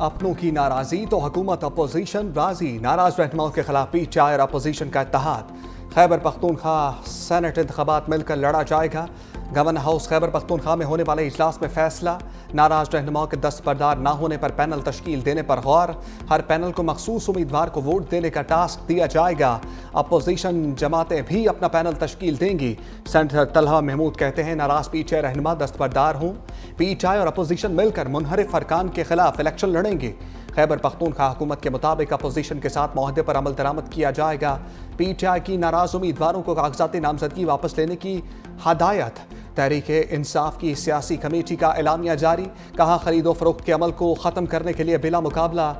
अपनों की नाराजगी तो हुकूमत अपोजिशन राजी। नाराज रहनुमाओं के खिलाफ पीटीआई और अपोजिशन का इत्तेहाद। खैबर पख्तूनख्वा सेनेट इंतखाबात मिलकर लड़ा जाएगा। गवर्नर हाउस खैबर पख्तूनख्वा में होने वाले इजलास में फैसला। नाराज रहनुमाओं के दस्तबरदार न होने पर पैनल तश्कील देने पर गौर। हर पैनल को मखसूस उम्मीदवार को वोट देने का टास्क दिया जाएगा। अपोजिशन जमातें भी अपना पैनल तश्कील देंगी। सेनेटर तलहा महमूद कहते हैं नाराज पीटीआई रहनुमा दस्तबरदार हों। पीटीआई और अपोजिशन मिलकर मुनहरिफ अरकान के खिलाफ इलेक्शन लड़ेंगे। खैबर पख्तूनख्वा हुकूमत के मुताबिक अपोजिशन के साथ मुआहदे पर अमल दरामद किया जाएगा। पीटीआई की नाराज उम्मीदवारों को कागजाती नामजदगी वापस लेने की हदायत। तहरीक इंसाफ की सियासी कमेटी का एलामिया जारी। कहा खरीदो फरोख्त के अमल को ख़त्म करने के लिए बिला मुकाबला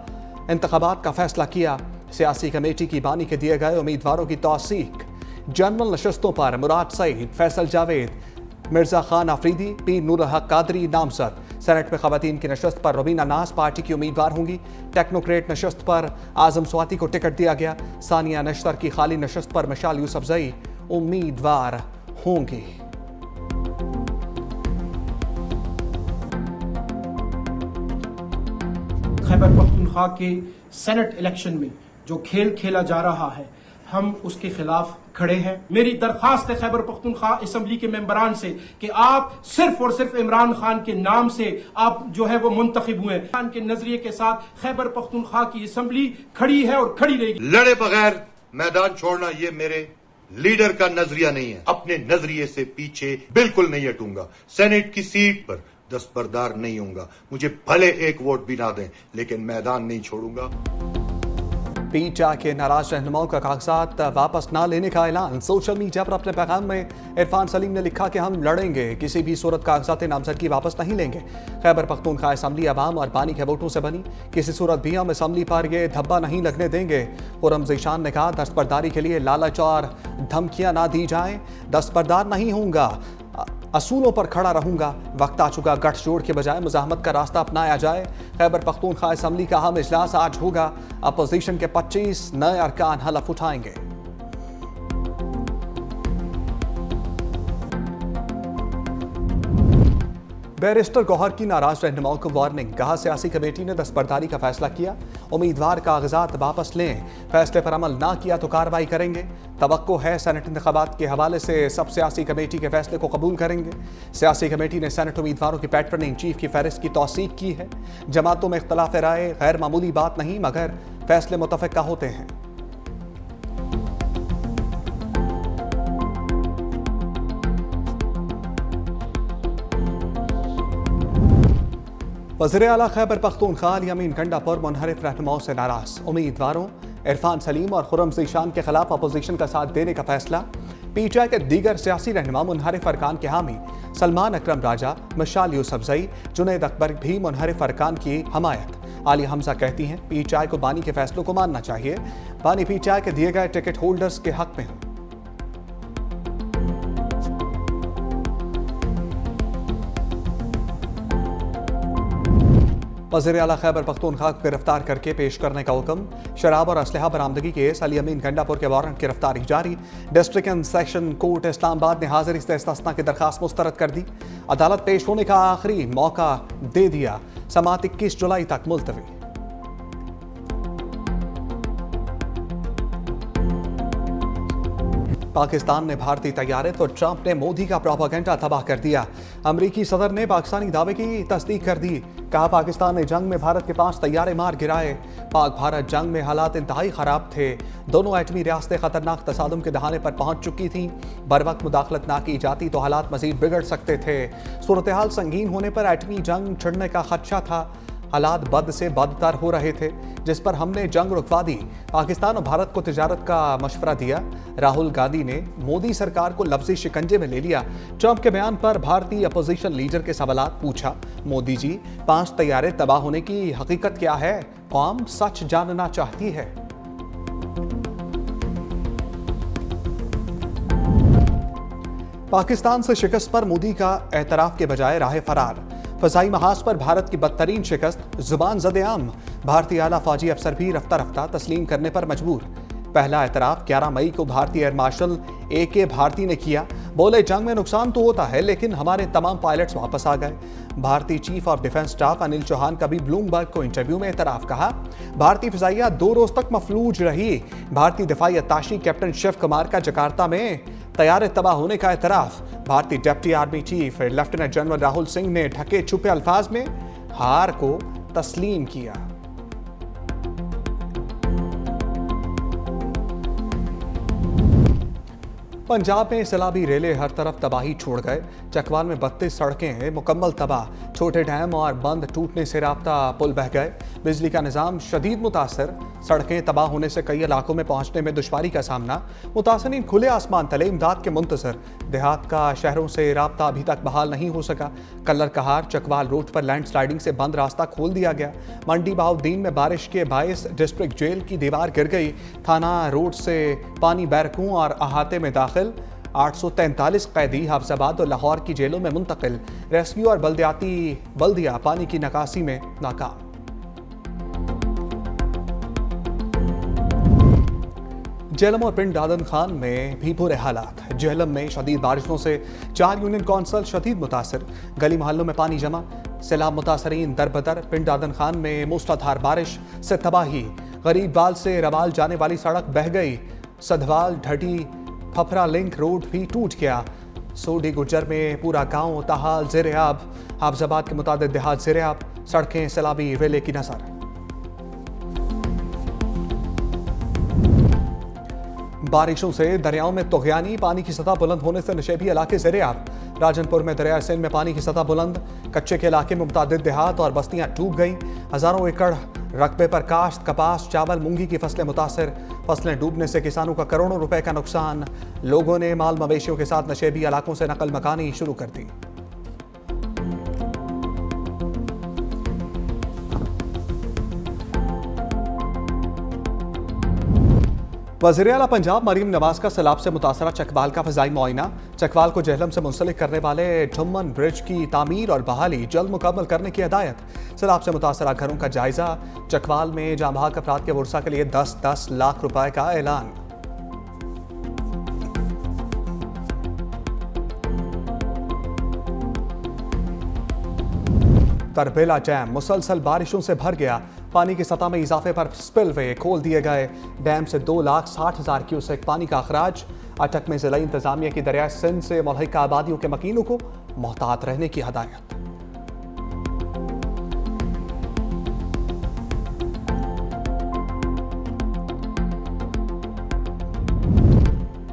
इंतखाबात का फैसला किया। सियासी कमेटी की बानी के दिए गए उम्मीदवारों की तौसीक। जनरल नशस्तों पर मुराद सईद, फैसल जावेद, मिर्जा खान आफरीदी, पीर नूर हक कादरी नामजद। सेनेट में खवातीन की नशस्त पर रुबीना नाज पार्टी की उम्मीदवार होंगी। टेक्नोक्रेट नशस्त पर आजम स्वाति को टिकट दिया गया। सानिया नश्तर की खाली नशस्त पर मिशाल यूसुफजई उम्मीदवार होंगी। खैबर पख्तूनख्वा के सेनेट इलेक्शन में जो खेल खेला जा रहा है, हम उसके खिलाफ खड़े हैं। मेरी दरखास्त है खैबर पख्तूनख्वा असम्बली के मेंबरान से कि आप सिर्फ और सिर्फ इमरान खान के नाम से आप जो है वो मुंतखब हुए। खान के नजरिए के साथ खैबर पख्तूनख्वा की असम्बली खड़ी है और खड़ी रहेगी। लड़े बगैर मैदान छोड़ना ये मेरे लीडर का नजरिया नहीं है। अपने नजरिए से पीछे बिल्कुल नहीं हटूंगा। सेनेट की सीट पर दस्तबरदार नहीं होऊंगा। मुझे भले एक वोट भी ना दें, लेकिन मैदान नहीं छोड़ूंगा। पीटीआई के नाराज रहनुमाओं का कागजात वापस ना लेने का ऐलान। सोशल मीडिया पर अपने पैगाम में इरफान सलीम ने लिखा कि हम लड़ेंगे, किसी भी सूरत कागजात नामजदगी वापस नहीं लेंगे। खैबर पख्तूनख्वा असम्बली अवाम और बानी के वोटों से बनी, किसी सूरत भी हम असम्बली पर यह धब्बा नहीं लगने देंगे। खुर्रम ज़ीशान ने कहा दस्तबरदारी के लिए लालच और धमकियां ना दी जाएं। दस्तबरदार नहीं होऊंगा, असूलों पर खड़ा रहूंगा। वक्त आ चुका गठजोड़ के बजाय मुजाहमत का रास्ता अपनाया जाए। खैबर पख्तूनख्वा असम्बली का अहम इजलास आज होगा। अपोजिशन के 25 नए अरकान हलफ उठाएंगे। बैरिस्टर गौहर की नाराज रहनुमाओं को वार्निंग। कहा सियासी कमेटी ने दस्तबरदारी का फैसला किया, उम्मीदवार कागजात वापस लें। फैसले पर अमल ना किया तो कार्रवाई करेंगे। तवक्को है सेनेट इंतखाबात के हवाले से सब सियासी कमेटी के फैसले को कबूल करेंगे। सियासी कमेटी ने सेनेट उम्मीदवारों की पैटर्निंग चीफ की फहरिस्त की तौसीक की है। जमातों में इख्तलाफ राय गैर मामूली बात नहीं, मगर फैसले मुतफ़िका होते हैं। वज़ीर आला खैबर पख्तूनख्वा अली अमीन गंडापुर मुनहरिफ रहनुमाओं से नाराज। उम्मीदवारों इरफान सलीम और खुर्रम ज़ीशान के खिलाफ अपोजिशन का साथ देने का फैसला। पीटीआई के दीगर सियासी रहनुमा मुनहरिफ अरकान के हामी। सलमान अकरम राजा, मिशाल यूसुफजई, जुनैद अकबर भी मुनहरिफ अरकान की हमायत। आली हमजा कहती हैं पीटीआई को बानी के फैसलों को मानना चाहिए। बानी पीटीआई के दिए गए टिकट होल्डर्स के हक में हूँ। वज़ीर आला खैबर पख्तूनख्वा को गिरफ्तार करके पेश करने का हुक्म। शराब और असलहा बरामदगी केस अली अमीन गंडापुर के वारंट गिरफ्तारी जारी। District and session court Islamabad ने हाजिरी से इस्तिस्ना की दरखास्त मुस्तरद कर दी। अदालत पेश होने का आखिरी मौका दे दिया। समाअत 21 जुलाई तक मुलतवी। पाकिस्तान ने भारतीय तैयारे तो ट्रंप ने मोदी का प्रोपेगेंडा तबाह कर दिया। अमरीकी सदर ने पाकिस्तानी दावे की तस्दीक कर दी। कहा पाकिस्तान ने जंग में भारत के 5 तैयारे मार गिराए। पाक भारत जंग में हालात इंतहाई ख़राब थे। दोनों एटमी रियासतें खतरनाक तसादुम के दहाने पर पहुंच चुकी थीं। बर वक्त मुदाखलत ना की जाती तो हालात मजीद बिगड़ सकते थे। सूरत हाल संगीन होने पर एटमी जंग छिड़ने का खदशा था। हालात बद से बदतर हो रहे थे, जिस पर हमने जंग रुकवा दी। पाकिस्तान और भारत को तिजारत का मशवरा दिया। राहुल गांधी ने मोदी सरकार को लफ्ज़ी शिकंजे में ले लिया। ट्रंप के बयान पर भारतीय अपोजिशन लीडर के सवालात पूछा। मोदी जी, 5 तैयारे तबाह होने की हकीकत क्या है? कौम सच जानना चाहती है। पाकिस्तान से शिकस्त पर मोदी का एतराफ़ के बजाय राह फरार। फ़ज़ाई महाज पर भारत की बदतरीन शिकस्त, जुबान ज़द-ए-आम। भारतीय आला फौजी अफसर भी रफ्ता रफ्ता तस्लीम करने पर मजबूर। पहला एतराफ़ 11 मई को भारतीय एयर मार्शल AK भारती ने किया। बोले जंग में नुकसान तो होता है लेकिन हमारे तमाम पायलट्स वापस आ गए। भारतीय chief of defence staff Anil Chauhan का भी ब्लूमबर्ग को इंटरव्यू में एतराफ कहा। भारतीय फिजाइया 2 रोज तक मफलूज रही। भारतीय दिफाई अत्ताशी कैप्टन शिव कुमार का जकार्ता में तैयारे तबाह होने का एतराफ। भारतीय deputy army chief lieutenant general Rahul Singh ने ढके छुपे अल्फाज में हार को तस्लीम किया। पंजाब में सैलाबी रेले हर तरफ तबाही छोड़ गए। चकवाल में 32 सड़कें मुकम्मल तबाह। छोटे डैम और बंद टूटने से राब्ता पुल बह गए। बिजली का निज़ाम शदीद मुतासर। सड़कें तबाह होने से कई इलाकों में पहुंचने में दुश्वारी का सामना। मुतासरीन खुले आसमान तले इमदाद के मुंतजर। देहात का शहरों से राब्ता अभी तक बहाल नहीं हो सका। कल्लर कहार चकवाल रोड पर लैंडस्लाइडिंग से बंद रास्ता खोल दिया गया। मंडी बहाउद्दीन में बारिश के बायस डिस्ट्रिक्ट जेल की दीवार गिर गई। थाना रोड से पानी बैरकों और अहाते में दाखिल। 843 कैदी हफ्साबाद और लाहौर की जेलों में मुंतकिल। रेस्क्यू और बल्दिया पानी की निकासी में नाकाम। जेहलम और पिंड दादन खान में भी बुरे हालात। जेहलम में शदीद बारिशों से 4 यूनियन कौंसल शदीद मुतासर। गली मोहल्लों में पानी जमा। सैलाब मुतासरीन दरबदर। पिंड दादन खान में मूसलाधार बारिश से तबाही। गरीब बाल से रवाल जाने वाली सड़क बह गई। सधवाल ढटी फफरा लिंक रोड भी टूट गया। सोडी गुज्जर में पूरा गांव ताहाल ज़ेर-ए-आब। हाफजाबाद के मुतादिद देहात ज़ेर-ए-आब। सड़कें सैलाबी रेले की नजर। बारिशों से दरियाओं में तोगयानी। पानी की सतह बुलंद होने से नशेबी इलाके ज़ेर-ए-आब। राजनपुर में दरिया सिंध में पानी की सतह बुलंद। कच्चे के इलाके में मुतादिद देहात और बस्तियां डूब गईं। हजारों एकड़ रकबे पर काश्त, कपास, चावल, मूंगी की फसलें मुतासर। फसलें डूबने से किसानों का करोड़ों रुपए का नुकसान। लोगों ने माल मवेशियों के साथ नशेबी इलाकों से नकल मकानी शुरू कर दी। वज़ीर आला पंजाब मरीम नवाज का सैलाब से मुतासरा चकवाल का फ़ज़ाई मुआयना। चकवाल को जेहलम से मुंसलिक करने वाले झुम्मन ब्रिज की तामीर और बहाली जल्द मुकम्मल करने की हिदायत। सैलाब से मुतासरा घरों का जायजा। चकवाल में जाँ बहक अफराद के वर्सा के लिए 10-10 लाख रुपए का ऐलान। तरबेला डैम मुसलसल बारिशों से भर गया। पानी की सतह में इजाफे पर स्पिलवे खोल दिए गए। डैम से 2,60,000 क्यूसेक पानी का अखराज। अटक में जिला इंतजामिया की दरिया सिंध से मुल्हिका आबादियों के मकीनों को मोहतात रहने की हिदायत।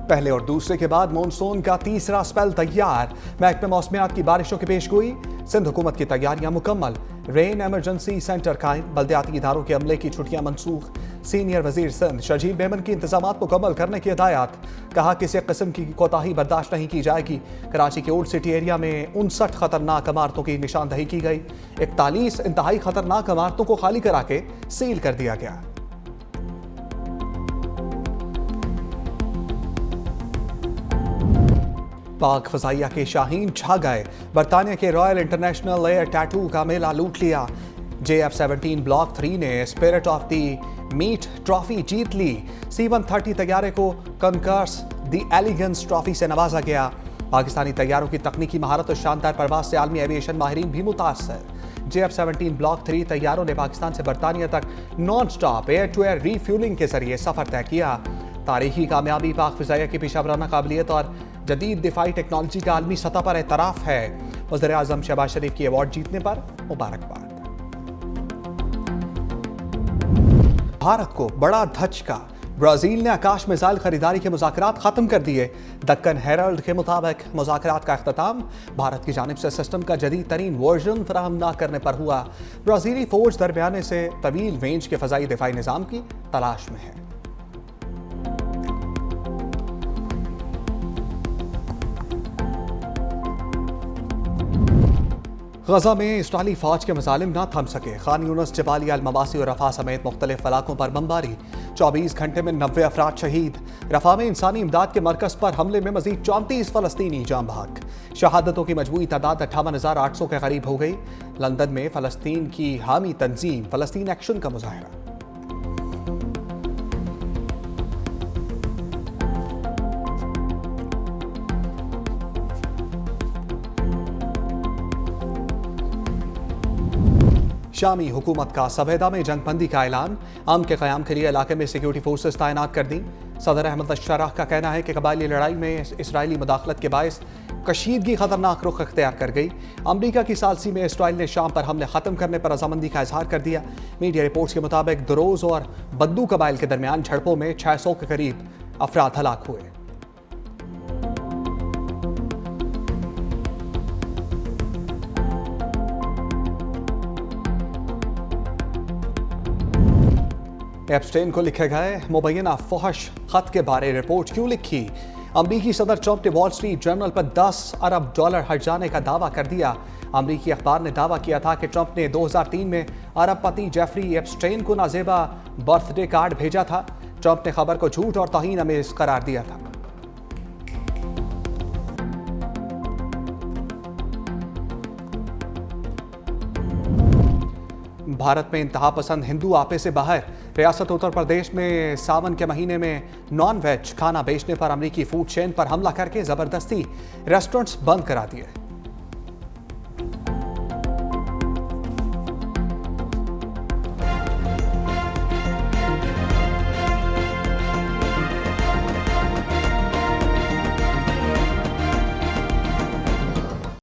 पहले और दूसरे के बाद मॉनसून का तीसरा स्पेल तैयार। महकमे मौसमियात की बारिशों की पेशगोई। सिंध हुकूमत की तैयारियां मुकम्मल। रेन एमरजेंसी सेंटर कायम। बल्दियाती इदारों के अमले की छुट्टियां मनसूख। सीनियर वजीर सिंध शजील मेमन की इंतजामात मुकम्मल करने की हिदायत। कहा किसी किस्म की कोताही बर्दाश्त नहीं की जाएगी। कराची के ओल्ड सिटी एरिया में 59 खतरनाक इमारतों की निशानदही की गई। 41 इंतहाई खतरनाक इमारतों को खाली करा के सील कर दिया गया। पाक फजाइया के शाहीन छा गए। बरतानिया के रॉयल इंटरनेशनल एयर टैटू का मेला लूट लिया। JF-17 ब्लॉक 3 ने spirit of the meet trophy जीत ली। C-130 तैयारे को कनकर्स द एलिगेंस ट्रॉफी से नवाजा गया। पाकिस्तानी तैयारों की तकनीकी महारत और शानदार परवाज से आलमी एविएशन माहिरीन भी मुतासर। JF-17 ब्लॉक 3 तैयारों ने पाकिस्तान से बरतानिया तक non stop air to air refuelling के जरिए सफर तय किया। तारीखी कामयाबी पाक फिजाइया की पेशावराना काबिलियत और जदीद दिफाई टेक्नोलॉजी का आलमी सतह पर एतराफ़ है। वज़ीर आज़म शहबाज शरीफ की अवार्ड जीतने पर मुबारकबाद। भारत को बड़ा धचका। ब्राजील ने आकाश मिसाइल खरीदारी के मुज़ाकरात खत्म कर दिए। दक्कन हेरल्ड के मुताबिक मुज़ाकरात का अख्ताम भारत की जानिब से सिस्टम का जदीद तरीन वर्जन फराहम न करने पर हुआ। ब्राज़ीली फौज दरमियाने से तवील रेंज के फ़ज़ाई दिफाई निज़ाम की तलाश में है। गजा में इस्राइली फौज के मजालिम न थम सके। खान यूनिस, जबालिया, अल-मवासी और रफा समेत मुख्तलिफ इलाकों पर बमबारी। 24 घंटे में 90 अफराद शहीद। रफा में इंसानी इमदाद के मरकज पर हमले में मजीद 34 फलस्तीनी जाम बहक। शहादतों की मजमूई तादाद 58,800 के करीब हो गई। लंदन में फलस्तीन की हामी तंजीम फलस्तीन एक्शन का मुजाहरा। शामी हुकूमत का सवेदा में जंगबंदी का ऐलान, अमन के क़याम के लिए इलाके में सिक्योरिटी फोर्सेस तैनात कर दी। सदर अहमद अशराह का कहना है कि कबायली लड़ाई में इसराइली मुदाखलत के बायस कशीदगी खतरनाक रुख अख्तियार कर गई। अमरीका की सालसी में इसराइल ने शाम पर हमले खत्म करने पर रजामंदी का इजहार कर दिया। मीडिया रिपोर्ट्स के मुताबिक दरोज और बद्दू कबाइल के दरमियान झड़पों में 600 के करीब अफराद हलाक हुए। एप्स्टेन को लिखे गए मुबैना फहश खत के बारे रिपोर्ट क्यों लिखी? अमरीकी सदर ट्रंप ने वॉल स्ट्रीट जर्नल पर $10 अरब हट जाने का दावा कर दिया। अमरीकी अखबार ने दावा किया था कि ट्रंप ने 2003 में अरबपति जेफरी एप्स्टेन को नाजेबा बर्थडे कार्ड भेजा था। ट्रंप ने खबर को झूठ और तौहीन आमेज करार दिया था। भारत में इंतहा पसंद हिंदू आपे से बाहर। रियासत उत्तर प्रदेश में सावन के महीने में नॉन वेज खाना बेचने पर अमरीकी फूड चेन पर हमला करके जबरदस्ती रेस्टोरेंट्स बंद करा दिए।